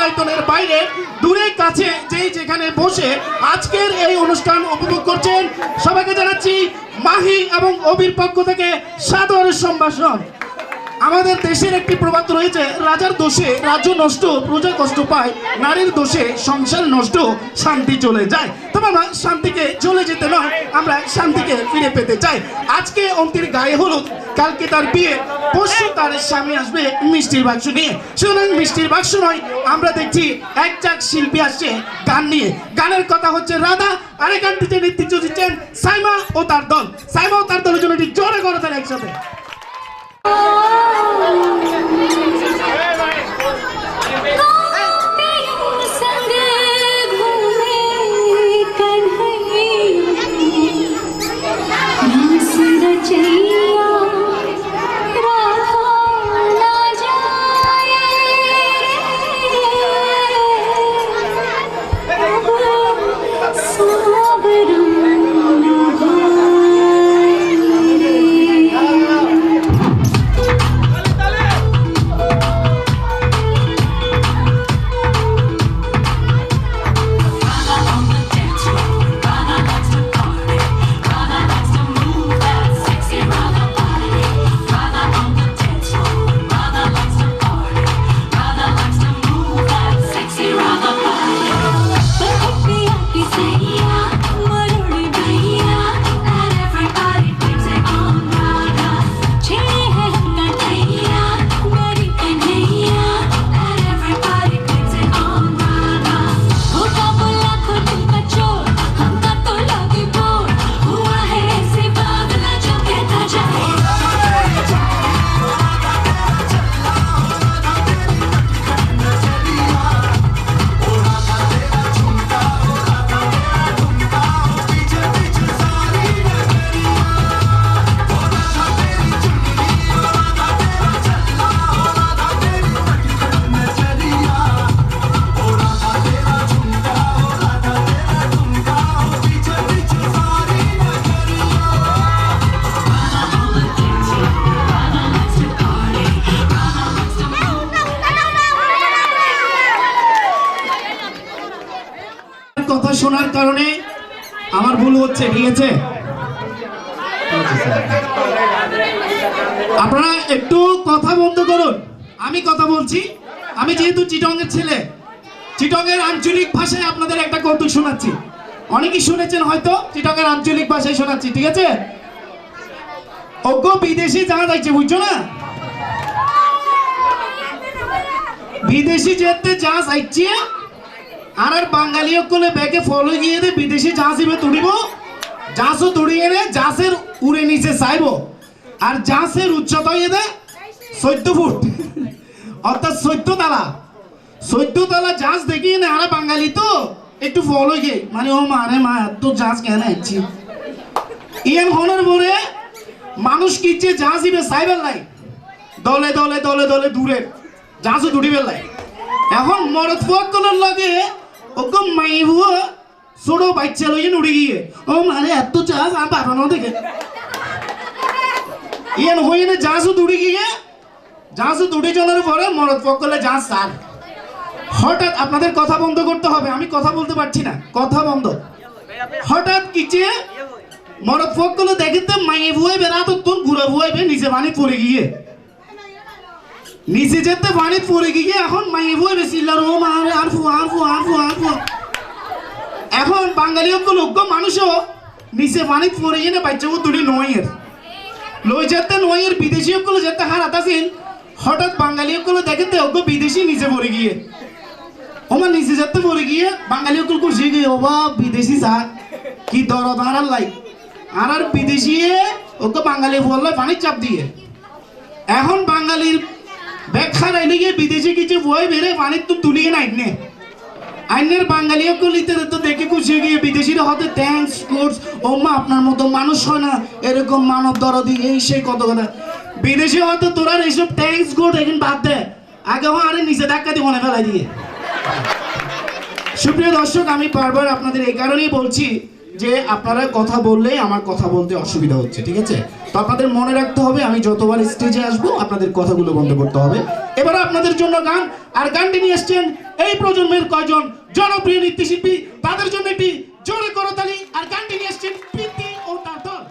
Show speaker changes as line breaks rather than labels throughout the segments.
মিলনায়তনের বাইরে দূরে কাছে যেই যেখানে বসে আজকের এই অনুষ্ঠান উপভোগ করছেন সবাইকে জানাচ্ছি মাহি এবং অবির পক্ষ থেকে সাদর সম্ভাষণ। আমাদের দেশের একটি প্রবাদ রয়েছে, রাজার দোষে রাজ্য নষ্ট, প্রজা কষ্ট পায়, নারীর দোষে সংসার নষ্ট, শান্তি চলে যায়। তবে আমরা শান্তিকে চলে যেতে নয়, আমরা শান্তিকে ফিরে পেতে চাই। আজকে অন্তির গায়ে হলুদ, কালকে তার বিয়ে, পরশু তার স্বামী আসবে মিষ্টির বাক্স নিয়ে। সুতরাং মিষ্টির বাক্স নয়, আমরা দেখছি এক চাক শিল্পী আসছে গান নিয়ে। গানের কথা হচ্ছে রাধা, আর এই গানটিতে নেতৃত্ব দিচ্ছেন সাইমা ও তার দল। সাইমা ও তার দলের জন্য একটি জোরে করে দেন একসাথে। কথা শোনার কারণে আমার ভুল হচ্ছে, ঠিক আছে? আপনারা একটু কথা বন্ধ করুন, আমি কথা বলছি। আমি যেহেতু চিটংয়ের ছেলে, চিটংয়ের আঞ্চলিক ভাষায় আপনাদের একটা কৌতুক শোনাচ্ছি। অনেকেই শুনেছেন হয়তো, চিটংয়ের আঞ্চলিক ভাষায় শোনাচ্ছি, ঠিক আছে? অজ্ঞ বিদেশি জাহাজ আইছে, বুঝছো না? বিদেশি যেতে জাহাজ আইছে, আর বাঙালি সকলে ব্যাগে ফলো গিয়ে দে বিদেশি জাহাজিবে তুড়িব, জাহাজও তুড়িয়ে দে জাহাজের উড়ে নিচে চাইব, আর জাহাজের উচ্চতা হয়ে দে 14 ফুট, অর্থাৎ 14 তালা। 14 তালা জাহাজ দেখিয়ে না, আর বাঙালি তো একটু ফলো গিয়ে মানে ও মারে মা এত জাহাজ কেন আইছি ইয়ান হনের পরে মানুষ কিচ্ছে জাহাজিবে চাইবার লাই, দলে দলে দলে দলে দূরে জাহাজও দুড়িবার লাই। এখন মরদ ফুয়ার লাগে ওকে মাইবু ছোট বাচ্চা লইয়ে উড়ে গিয়ে ও মানে এত জাহাজ আর বাবানো দেখে ইয়ান হয়ে না জাহাজও দৌড়ে গিয়ে, জাহাজও দৌড়ে চলার পরে মরদ ফুয়া করলে জাহাজ সার। হঠাৎ আপনাদের কথা বন্ধ করতে হবে, আমি কথা বলতে পারছি না, কথা বন্ধ। হঠাৎ কিছে মরদ ফুয়া করলে দেখতে মাইয়ে ভুয়ে বেড়াতো তোর ঘুরে ভুয়াইবে নিচে পানি পড়ে গিয়ে, নিচে যেতে পানি পড়ে গিয়ে এখন মাইয়ে ভুয়ে বেশি ও মারে আর ফুয়া আর ফুয়া আর ফুয়া আর ফুয়া। এখন বাঙালি লোক মানুষও নিচে পানি পড়ে গিয়ে না বাচ্চাও দুটি নয়ের লই যেতে নয়ের বিদেশি সকল যেতে হারাত আছেন। হঠাৎ বাঙালি সকল দেখতে অজ্ঞ বিদেশি নিচে পড়ে গিয়ে ওমা নিচে যেতে পড়ে গিয়ে বাঙালি সকল খুশি গিয়ে ও বা বিদেশি যা কি দরদ হারার লাই, আর বিদেশি ওকে বাঙালি বললে পানির চাপ দিয়ে। এখন বাঙালির ব্যাখ্যা রাইলে গিয়ে বিদেশি কিছু বই বেড়ে পানির তো তুলিয়ে নাই নে আইনের বাঙালিও কলিতে তো দেখে খুশি গিয়ে বিদেশিরা হতে থ্যাঙ্কস কোর্স ও মা আপনার মতো মানুষ হয় না, এরকম মানব দরদি এই সেই কত কথা। বিদেশি হয়তো তোরা এইসব থ্যাঙ্কস কোর্স এখন বাদ দে, আগে আরে নিচে ধাক্কা দিয়ে মনে ফেলাই দিয়ে। সুপ্রিয় দর্শক, আমি বারবার আপনাদের এই কারণেই বলছি যে আপনারা কথা বললেই আমার কথা বলতে অসুবিধা হচ্ছে, ঠিক আছে? তো আপনাদের মনে রাখতে হবে আমি যতবার স্টেজে আসবো আপনাদের কথাগুলো বন্ধ করতে হবে। এবার আপনাদের জন্য গান, আর গানটি নিয়ে এসছেন এই প্রজন্মের কয়জন জনপ্রিয় নৃত্যশিল্পী, তাদের জন্য একটি জোরে করতালি। আর গানটি নিয়ে এসছেন প্রীতি ও তার দল।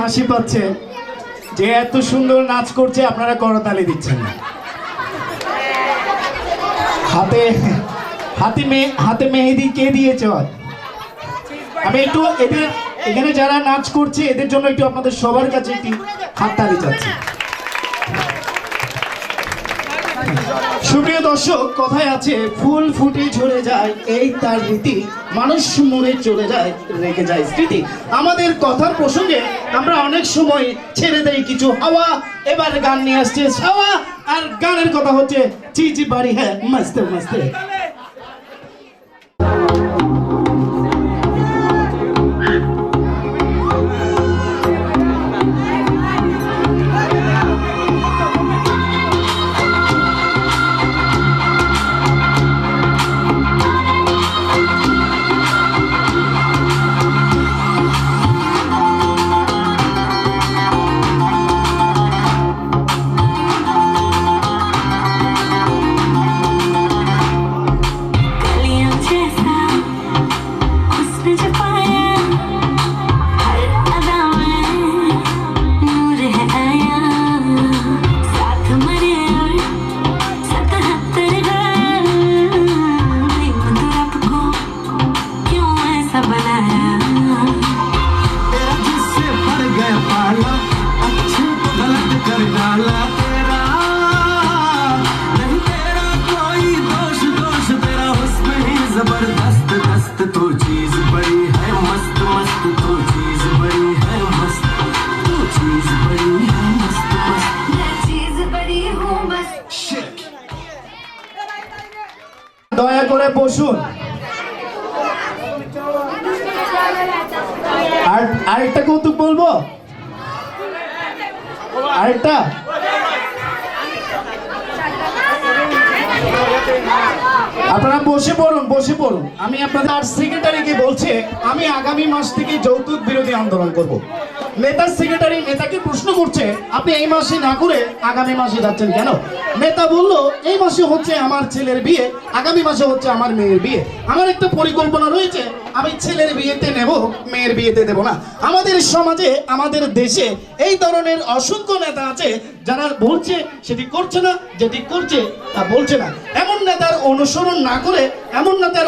হাসি পাচ্ছে যে এত সুন্দর নাচ করছে, আপনারা করতালি দিচ্ছেন না। হাতে মেহেদি কে দিয়েছে? আমি একটু এদের এখানে যারা নাচ করছে এদের জন্য একটু আপনাদের সবার কাছে একটি হাততালি চাচ্ছি। সুপ্রিয় দর্শক, কথায় আছে ফুল ফুটে ঝরে যায় এই তার রীতি, মানুষ মরে চলে যায় রেখে যায় স্মৃতি। আমাদের কথার প্রসঙ্গে আমরা অনেক সময় ছেড়ে দেই কিছু হাওয়া। এবার গান নিয়ে আসছে ছাওয়া, আর গানের কথা হচ্ছে চিজি বাড়ি হ্যাঁ মস্তে মস্তে। দয়া করে বসুন। আরেকটা কৌতুক বলবো, আরেকটা। আপনারা বসে পড়ুন, বসে পড়ুন। আমি আপনাদের সেক্রেটারিকে বলছে আমি আগামী মাস থেকে যৌতুক বিরোধী আন্দোলন করব। নেতার সেক্রেটারি নেতাকে প্রশ্ন করছে আপনি এই মাসে না করে আগামী মাসে যাচ্ছেন কেন? নেতা বললো এই মাসে হচ্ছে আমার ছেলের বিয়ে, আগামী মাসে হচ্ছে আমার মেয়ের বিয়ে। আমার একটা পরিকল্পনা রয়েছে, আমি ছেলের বিয়েতে নেব, মেয়ের বিয়েতে দেব না। আমাদের সমাজে, আমাদের দেশে এই ধরনের অসংখ্য নেতা আছে যারা বলছে সেটি করছে না, যেটি করছে তা বলছে না। এমন নেতার অনুসরণ না করে এমন নেতার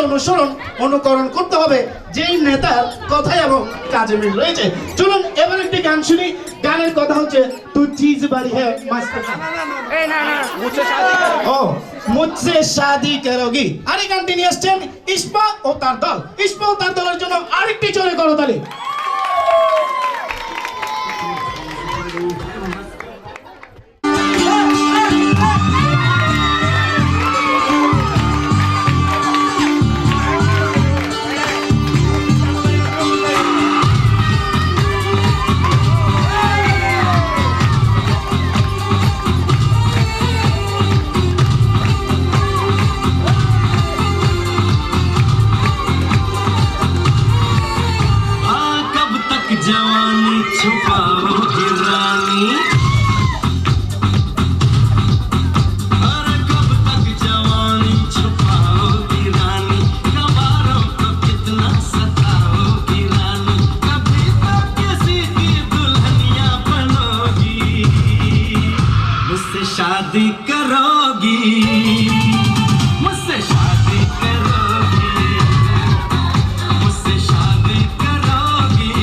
অনুকরণ করতে হবে যেই নেতার কথায় এবং কাজে মিল রয়েছে। চলুন এবার একটি গান শুনি। গানের কথা হচ্ছে তু চিজ বাড়ি হ্যাঁ মাস্ত ও মুঝসে শাদি করোগি। আর এই গানটি নিয়ে আসছেন ইস্পা ও তার দল। ইস্পা ও তার দলের জন্য আরেকটি জোরে করতালি।
जवानी छुपाओगी रानी, अरे कब तक जवानी छुपाओगी रानी, कबारों को कितना सताओगी रानी, कभी तो किसी की दुल्हनिया बनोगी, मुझसे शादी करोगी, मुझसे शादी करोगी, मुझसे शादी करोगी,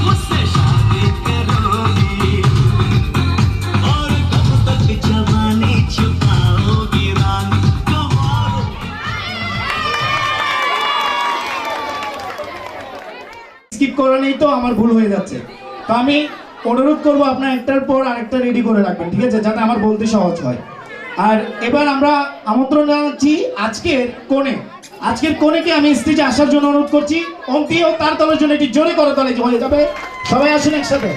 मुझसे शादी करोगी, और कब तक जवानी छुपाओगी रानी, कबारों
স্কিপ করা নেই তো আমার ভুল হয়ে যাচ্ছে। তো আমি অনুরোধ করবো আপনার একটার পর আরেকটা রেডি করে রাখবেন, ঠিক আছে, যাতে আমার বলতে সহজ হয়। আর এবার আমরা আমন্ত্রণ জানাচ্ছি আজকের কোণেকে আমি স্টেজে আসার জন্য অনুরোধ করছি। অন্তি ও তার দলের জন্য একটি জোরে করে দলে হয়ে যাবে। সবাই আসুন একসাথে।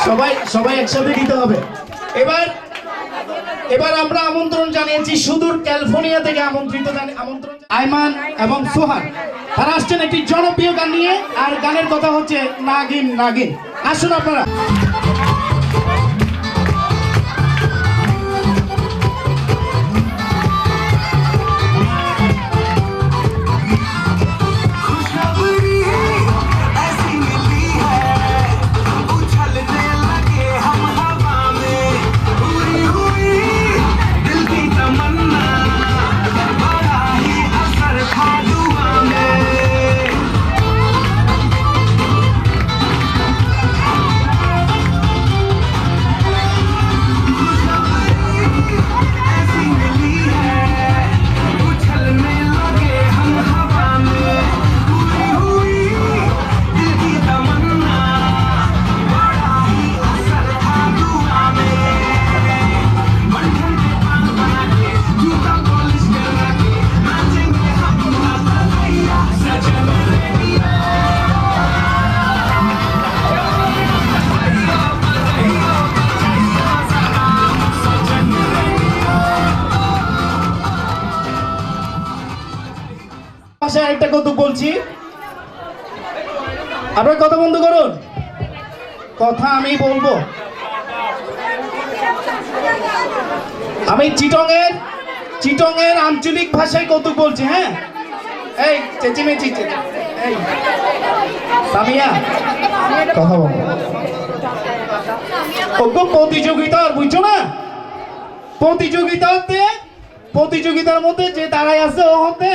সবাই সবাই একসাথে দিতে হবে। এবার এবার আমরা আমন্ত্রণ জানিয়েছি সুদূর ক্যালিফোর্নিয়া থেকে আমন্ত্রণ আইমান এবং সোহান। তারা আসছেন একটি জনপ্রিয় গান নিয়ে, আর গানের কথা হচ্ছে নাগিন নাগিন। আসুন আপনারা। একটা কৌতুক বলছি, আপনার কথা বন্ধ করুন, কথা আমি বলবো। আমি চিটং এর আঞ্চলিক ভাষায় কৌতুক বলছি। হ্যাঁ, এই চেঁচিমেচি এই সামিয়া কথা বলো। ওরকম প্রতিযোগিতার বুঝছো না, প্রতিযোগিতার মধ্যে যে দাঁড়াই আছে ও হতে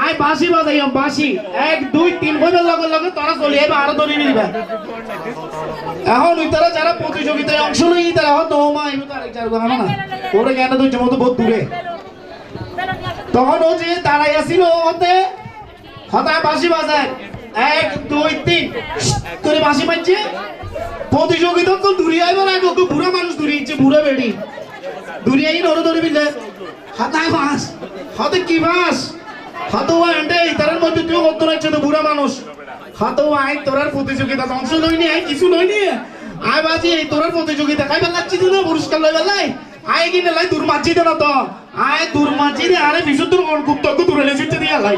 আই বাঁশি বাজাই, বাঁশি 1 2 3 বইবার লগে লগে তোরা চলে যাবে, আরো ধরে নিবে। এখন ওই তারা যারা প্রতিযোগিতায় অংশ নেই তারা হয়তো মা এমনি আরেক যার কথা না ওরে কেন তো জমতো বহুত দূরে। তখন ও যে দাঁড়াই আসিল হতে হতায় বাঁশি বাজায় 1 2 3 করে বাঁশি বাজছে। প্রতিযোগিতা তো দূরে আইব না, গো বুড়া মানুষ দূরে ইচ্ছে, বুড়া বেড়ি দূরে আই নরে ধরে বিলে হাতায় বাঁশ হতে কি বাঁশ হাতো আন্ডে তার মধ্যে তুই কত রাখছে তো বুড়া মানুষ হাতো আই তোরার প্রতিযোগিতা অংশ লইনি, আই কিছু লইনি, আই বাজি এই তোরার প্রতিযোগিতা খাই বেলাচ্ছি তুই না পুরস্কার লই বেলাই আই কিনে লাই দূর মাঝি দে না তো আই দূর মাঝি দে আরে বিশুদ্ধ কোন খুব তক দূরে লেছিতে দিয়া লাই